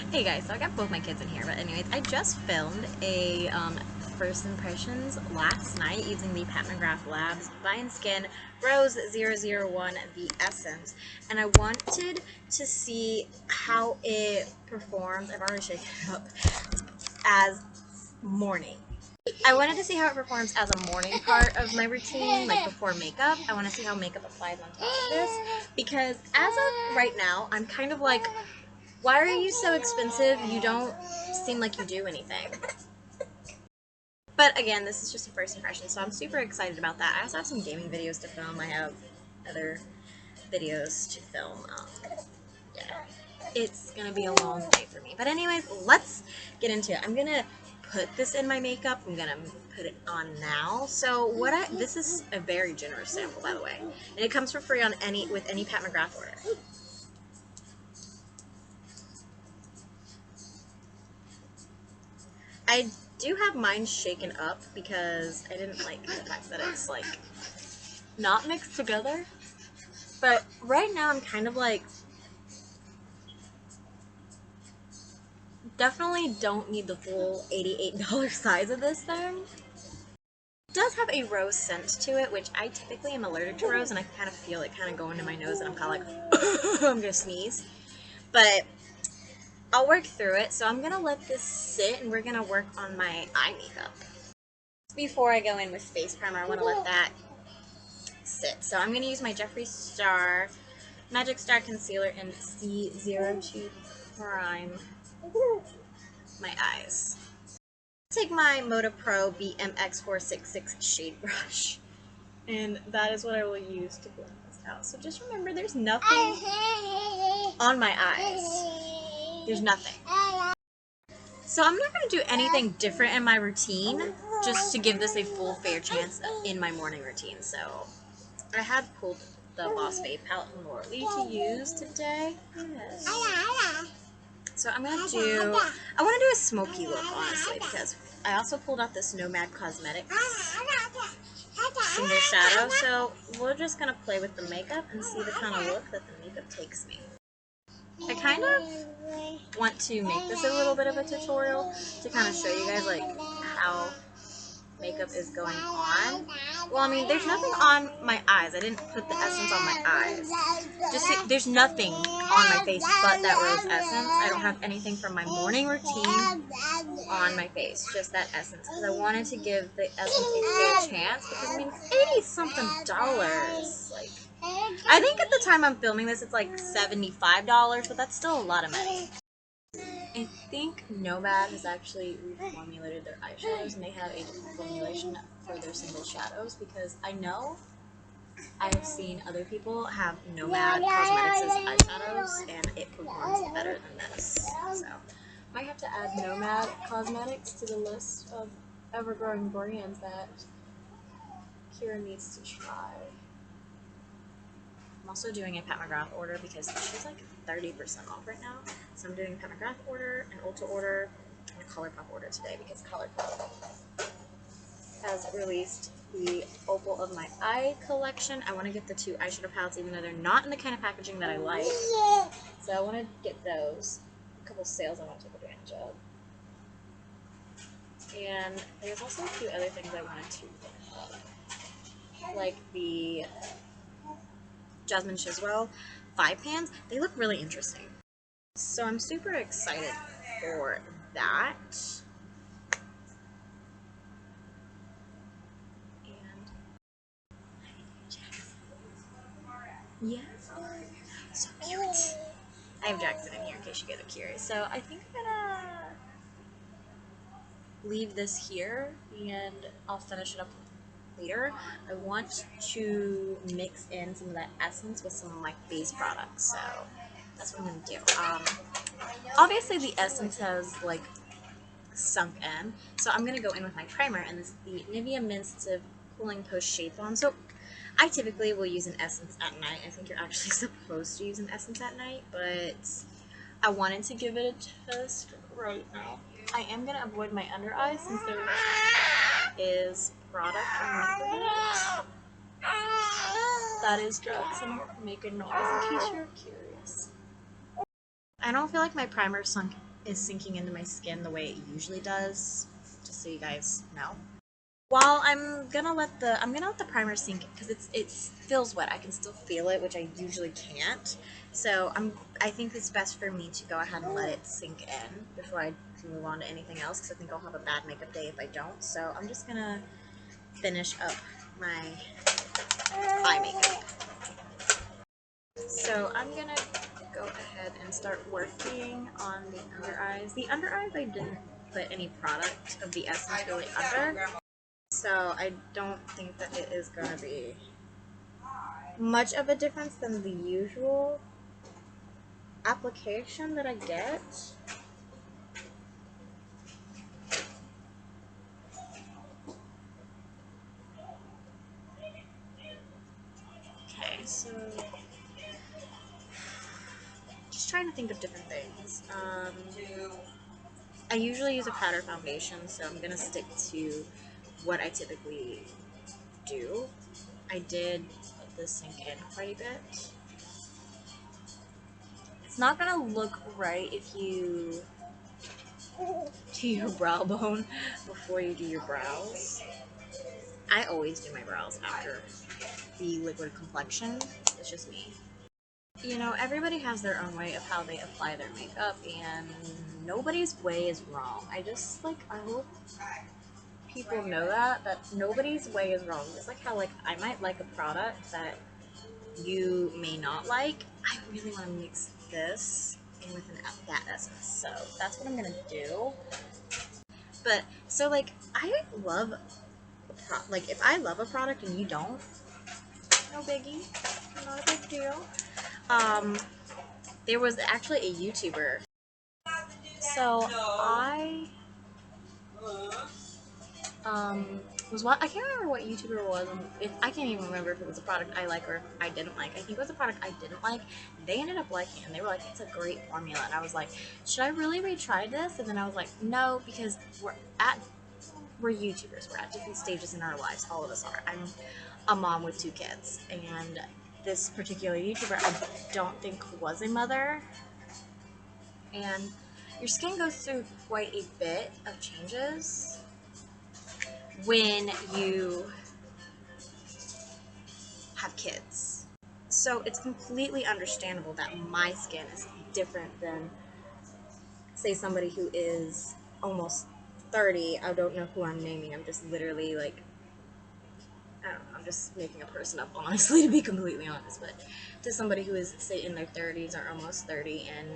Hey guys, so I got both my kids in here, but anyways, I just filmed a first impressions last night using the Pat McGrath Labs Vine Skin Rose 001 The Essence, and I wanted to see how it performs. I've already shaken it up as morning. I wanted to see how it performs as a morning part of my routine, like before makeup. I want to see how makeup applies on top of this, because as of right now, I'm kind of like, why are you so expensive? You don't seem like you do anything. But again, this is just a first impression, so I'm super excited about that. I also have some gaming videos to film. I have other videos to film. Yeah, it's gonna be a long day for me. But anyways, let's get into it. I'm gonna put this in my makeup. I'm gonna put it on now. So this is a very generous sample, by the way, and it comes for free on with any Pat McGrath order. I do have mine shaken up because I didn't like the fact that it's like not mixed together. But right now I'm kind of like, definitely don't need the full $88 size of this thing. It does have a rose scent to it, which I typically am allergic to rose, and I kind of feel it kind of go into my nose, and I'm kind of like, I'm gonna sneeze. But I'll work through it, so I'm gonna let this sit, and we're gonna work on my eye makeup. Before I go in with face primer, I want to let that sit. So I'm going to use my Jeffree Star Magic Star Concealer in C02 Prime my eyes. Take my Moda Pro BMX466 shade brush, and that is what I will use to blend this out. So just remember, there's nothing on my eyes. There's nothing. So I'm not going to do anything different in my routine, just to give this a full fair chance in my morning routine. So I had pulled the Boss Babe palette from Laura Lee to use today. Yes. So I want to do a smoky look, honestly, because I also pulled out this Nomad Cosmetics single shadow. So we're just going to play with the makeup and see the kind of look that the makeup takes me. I kind of want to make this a little bit of a tutorial to kind of show you guys like how makeup is going on. Well, I mean, there's nothing on my eyes. I didn't put the essence on my eyes. Just see, there's nothing on my face but that rose essence. I don't have anything from my morning routine on my face, just that essence, because I wanted to give the essence a fair chance, because I mean, it's $80-something. Like, I think at the time I'm filming this, it's like $75, but that's still a lot of money. I think Nomad has actually reformulated their eyeshadows, and they have a different formulation for their single shadows, because I know I have seen other people have Nomad Cosmetics' eyeshadows, and it performs better than this. So, might have to add Nomad Cosmetics to the list of ever-growing brands that Kira needs to try. I'm also doing a Pat McGrath order because she's like 30% off right now. So I'm doing a Pat McGrath order, an Ulta order, and a ColourPop order today, because ColourPop has released the Opal of My Eye collection. I want to get the 2 eyeshadow palettes, even though they're not in the kind of packaging that I like. So I want to get those. A couple sales I want to take advantage of. And there's also a few other things I wanted to look up, like the Jasmine Chiswell 5 pans. They look really interesting. So I'm super excited for that. And yes, so cute. I have Jackson in here in case you guys are curious. So I think I'm gonna leave this here and I'll finish it up later. I want to mix in some of that essence with some of my face products, so that's what I'm gonna do. Obviously the essence has like sunk in, so I'm gonna go in with my primer, and this is the Nivea Mints Cooling Post Shade Balm. So I typically will use an essence at night. I think you're actually supposed to use an essence at night, but I wanted to give it a test right now. I am gonna avoid my under eyes since there is product on it. That is Jackson making noise in case you're curious. I don't feel like my primer sunk is sinking into my skin the way it usually does, just so you guys know. While I'm gonna let the primer sink because it feels wet. I can still feel it, which I usually can't. So I think it's best for me to go ahead and let it sink in before I move on to anything else, because I think I'll have a bad makeup day if I don't. So I'm just gonna finish up my eye makeup. So I'm gonna go ahead and start working on the under eyes. The under eyes I didn't put any product of the Essence really under, so I don't think that it is gonna be much of a difference than the usual application that I get. Okay, so just trying to think of different things. I usually use a powder foundation, so I'm gonna stick to what I typically do. I did let this sink in quite a bit. It's not gonna look right if you do your brow bone before you do your brows. I always do my brows after the liquid complexion. It's just me. You know, everybody has their own way of how they apply their makeup, and nobody's way is wrong. I hope people know that nobody's way is wrong. Just like how, like, I might like a product that you may not like. I really want to mix this in with that essence, so that's what I'm gonna do. But so, like, I love like, if I love a product and you don't, no biggie, not a big deal. There was actually a YouTuber. So I I can't remember what YouTuber it was. I can't even remember if it was a product I like or if I didn't like. I think it was a product I didn't like. They ended up liking it, and they were like, "It's a great formula." And I was like, "Should I really retry this?" And then I was like, "No, because we're YouTubers. We're at different stages in our lives. All of us are. I'm a mom with 2 kids, and this particular YouTuber I don't think was a mother. And your skin goes through quite a bit of changes when you have kids. So it's completely understandable that my skin is different than, say, somebody who is almost 30. I don't know who I'm naming. I'm just literally, like, I don't know, I'm just making a person up, honestly, to be completely honest. But to somebody who is, say, in their 30s or almost 30 and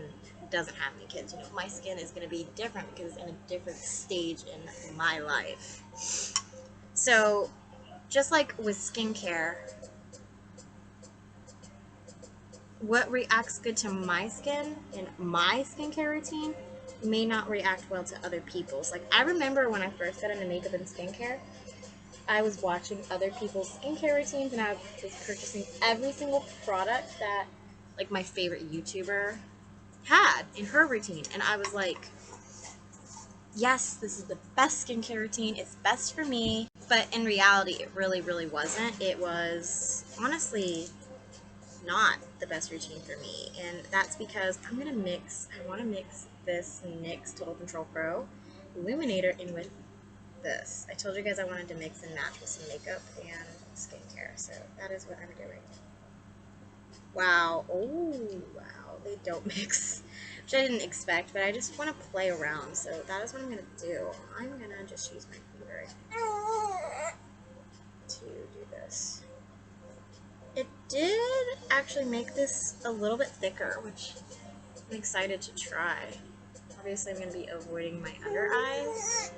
doesn't have any kids, you know, my skin is going to be different because it's in a different stage in my life. So, just like with skincare, what reacts good to my skin and my skincare routine may not react well to other people's. Like, I remember when I first got into makeup and skincare, I was watching other people's skincare routines, and I was purchasing every single product that, like, my favorite YouTuber had in her routine. And I was like, yes, this is the best skincare routine. It's best for me. But in reality, it really, really wasn't. It was honestly not the best routine for me. And that's because I want to mix this NYX Total Control Pro Illuminator in with this. I told you guys I wanted to mix and match with some makeup and skincare, so that is what I'm doing. Wow. Oh, wow. They don't mix, which I didn't expect, but I just want to play around, so that is what I'm going to do. I'm going to just use my finger to do this. It did actually make this a little bit thicker, which I'm excited to try. Obviously, I'm going to be avoiding my under eyes.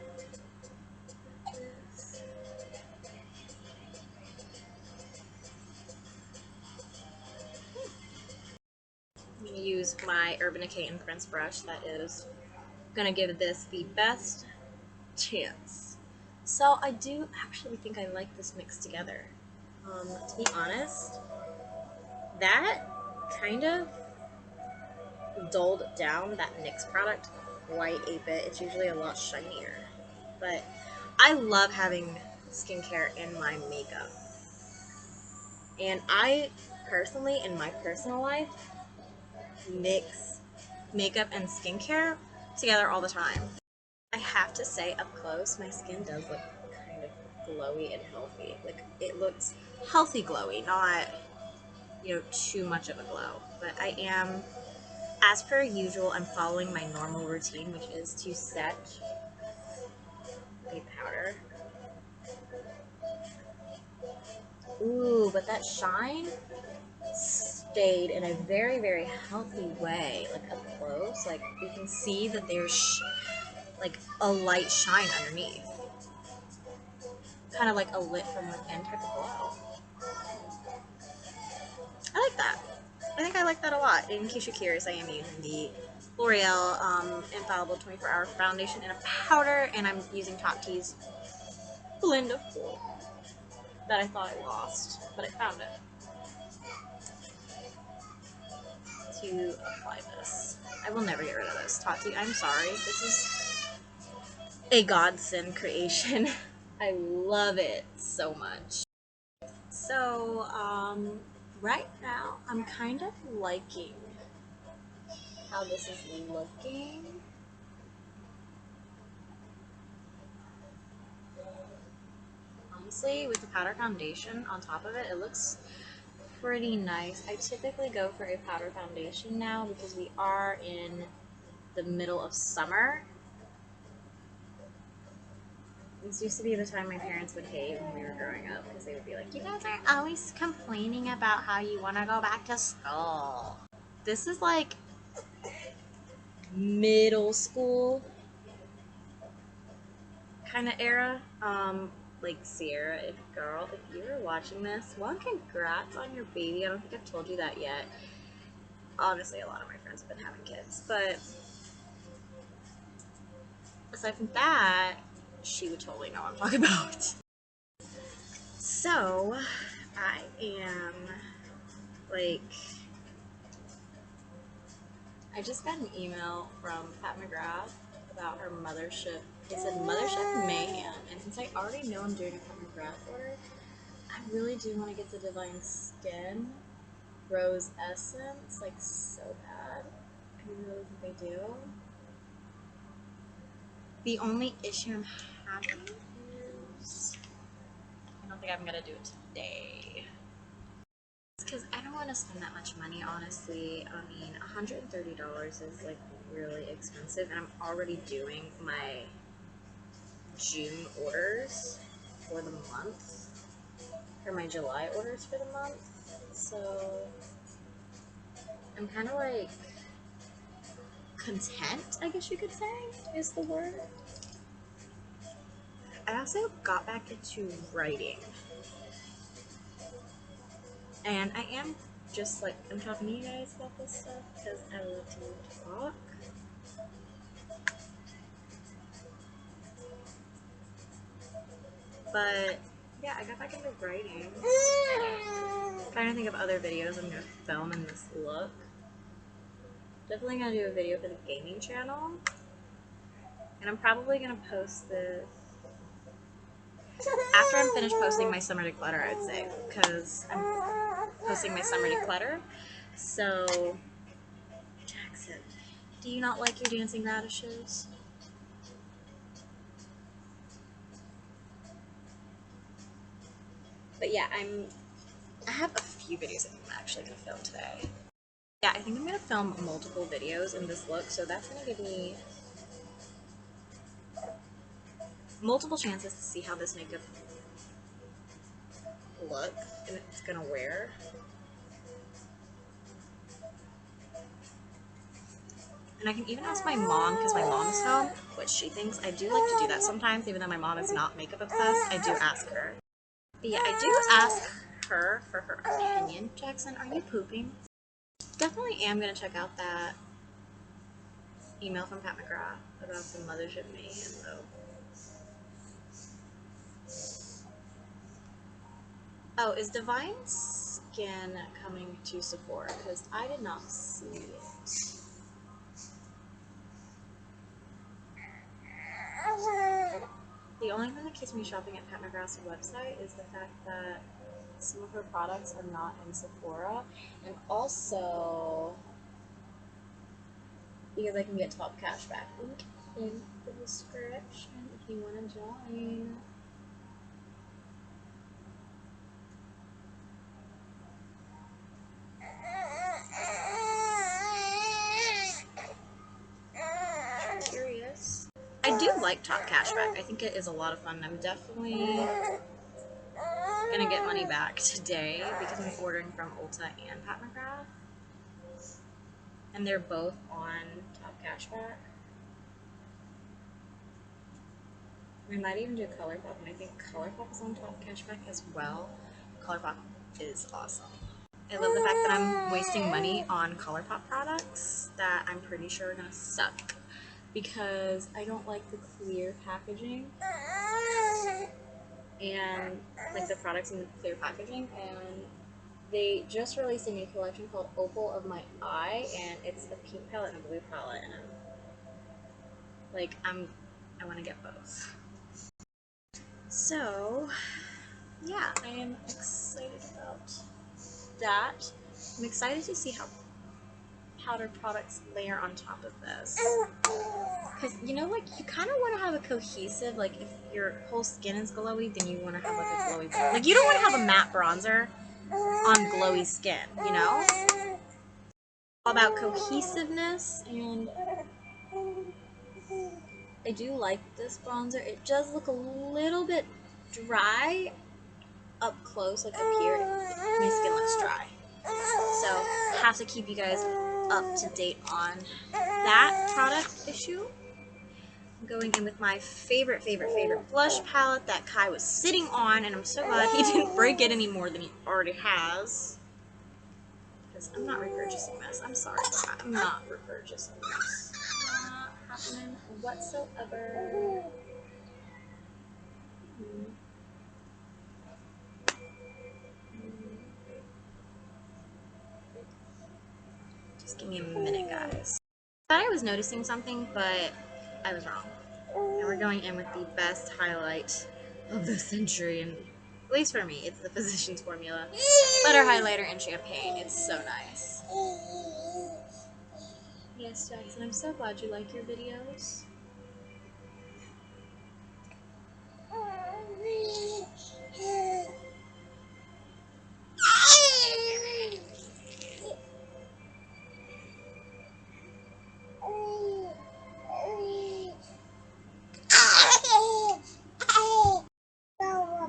I'm going to use my Urban Decay Imprints brush that is going to give this the best chance. So I do actually think I like this mixed together. To be honest, that kind of dulled down that NYX product quite a bit. It's usually a lot shinier. But I love having skincare in my makeup. And I personally, in my personal life, mix makeup and skincare together all the time. I have to say, up close, my skin does look kind of glowy and healthy. Like, it looks healthy glowy, not, you know, too much of a glow. But I am, as per usual, I'm following my normal routine, which is to set a powder. Ooh, but that shine stayed in a very, very healthy way. Like, up close, like, you can see that there's like a light shine underneath. Kind of like a lit from within type of glow. I like that. I think I like that a lot. In case you're curious, I am using the L'Oreal Infallible 24-Hour Foundation in a powder, and I'm using Tati's blend of four that I thought I lost, but I found it to apply this. I will never get rid of this. Tati, I'm sorry. This is a godsend creation. I love it so much. So, right now, I'm kind of liking how this is looking. Honestly, with the powder foundation on top of it, it looks pretty nice. I typically go for a powder foundation now because we are in the middle of summer. This used to be the time my parents would hate when we were growing up because they would be like, you guys are always complaining about how you want to go back to school. This is like middle school kind of era. Like Sierra, girl, if you're watching this, well, congrats on your baby. I don't think I've told you that yet. Obviously, a lot of my friends have been having kids, but aside from that, she would totally know what I'm talking about. So, I am like, I just got an email from Pat McGrath about her mothership. It said Mothership Mayhem, and since I already know I'm doing a Pat McGrath order, I really do want to get the Divine Skin Rose Essence, like, so bad. I really think I do. The only issue I'm having is I don't think I'm gonna do it today. It's because I don't want to spend that much money, honestly. I mean, $130 is like really expensive, and I'm already doing my June orders for the month, or my July orders for the month. So I'm kind of like content, I guess you could say, is the word. I also got back into writing. And I am just like, I'm talking to you guys about this stuff because I love to talk. But yeah, I got back into writing. Trying to think of other videos I'm gonna film in this look. Definitely gonna do a video for the gaming channel. And I'm probably gonna post this after I'm finished posting my summer declutter, I'd say. Because I'm posting my summer declutter. So, Jackson, do you not like your dancing radishes? But yeah, I have a few videos I'm actually gonna film today. Yeah, I think I'm gonna film multiple videos in this look, so that's gonna give me multiple chances to see how this makeup look and it's gonna wear. And I can even ask my mom, because my mom is home, what she thinks. I do like to do that sometimes, even though my mom is not makeup obsessed. I do ask her. But yeah, I do ask her for her opinion. Jackson, are you pooping? Definitely am gonna check out that email from Pat McGrath about the Mothership Mayhem, though. Oh, is Divine Skin coming to Sephora? Because I did not see it. The only thing that keeps me shopping at Pat McGrath's website is the fact that some of her products are not in Sephora, and also because I can get top cashback. Link in the description if you want to join. Curious. I do like top cashback. I think it is a lot of fun. I'm definitely gonna get money back today because I'm ordering from Ulta and Pat McGrath, and they're both on top cashback. We might even do ColourPop, and I think ColourPop is on top cashback as well. ColourPop is awesome. I love the fact that I'm wasting money on ColourPop products that I'm pretty sure are gonna suck because I don't like the clear packaging and like the products in the clear packaging. And they just released a new collection called Opal of My Eye, and it's a pink palette and a blue palette, and I want to get both. So yeah, I am excited about that. I'm excited to see how powder products layer on top of this. Because, you know, like, you kind of want to have a cohesive, like, if your whole skin is glowy, then you want to have, like, a glowy bronzer. Like, you don't want to have a matte bronzer on glowy skin, you know? All about cohesiveness, and I do like this bronzer. It does look a little bit dry up close, like up here. My skin looks dry. So, have to keep you guys up to date on that product issue. I'm going in with my favorite blush palette that Kai was sitting on, and I'm so glad he didn't break it any more than he already has. Because I'm not repurchasing this. I'm sorry, but I'm not repurchasing this. Not happening whatsoever. Just give me a minute, guys. I thought I was noticing something, but I was wrong. And we're going in with the best highlight of the century, and at least for me, it's the Physicians Formula Butter Highlighter in Champagne. It's so nice. Yes, Jackson, I'm so glad you like your videos.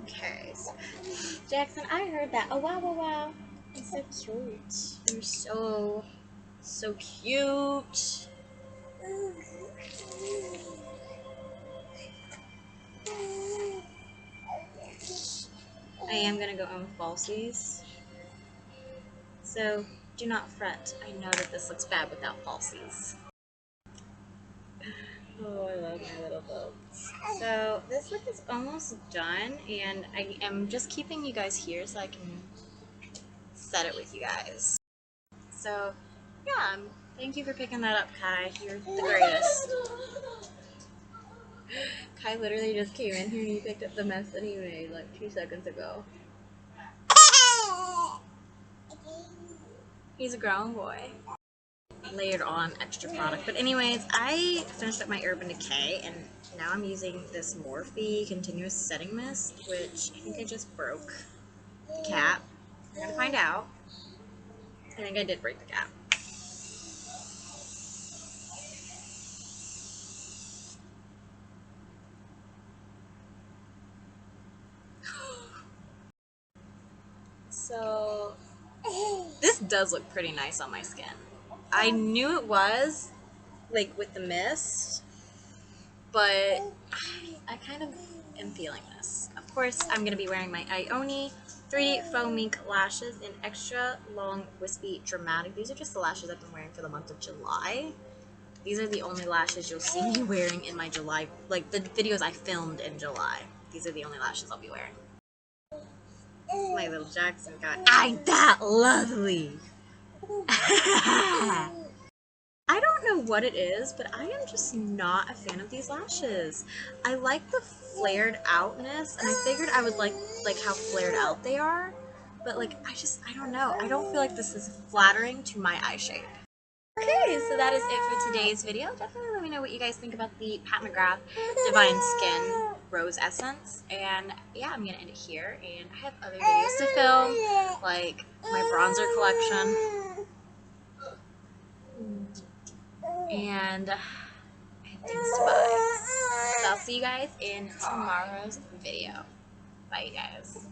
Okay, so Jackson, I heard that. Oh wow, wow, wow! It's so cute. You're so cute. I am gonna go in with falsies. So do not fret. I know that this looks bad without falsies. Oh, I love my little boats. So this look is almost done, and I am just keeping you guys here so I can set it with you guys. So yeah, thank you for picking that up, Kai. You're the greatest. Kai literally just came in here and he picked up the mess that he made like 2 seconds ago. He's a grown boy. Layered on extra product. But anyways, I finished up my Urban Decay, and now I'm using this Morphe Continuous Setting Mist, which I think I just broke the cap. We're gonna find out. I think I did break the cap. So this does look pretty nice on my skin. I knew it was, like, with the mist, but I kind of am feeling this. Of course, I'm going to be wearing my Ioni 3D Faux Mink lashes in extra long, wispy, dramatic. These are just the lashes I've been wearing for the month of July. These are the only lashes you'll see me wearing in my July, like the videos I filmed in July. These are the only lashes I'll be wearing. My little Jackson guy. Ain't that lovely? I don't know what it is, but I am just not a fan of these lashes. I like the flared outness, and I figured I would like how flared out they are, but like I don't know. I don't feel like this is flattering to my eye shape. Okay, so that is it for today's video. Definitely let me know what you guys think about the Pat McGrath Divine Skin Rose Essence. And yeah, I'm going to end it here. And I have other videos to film, like my bronzer collection. And I have things to buy. So I'll see you guys in tomorrow's video. Bye, you guys.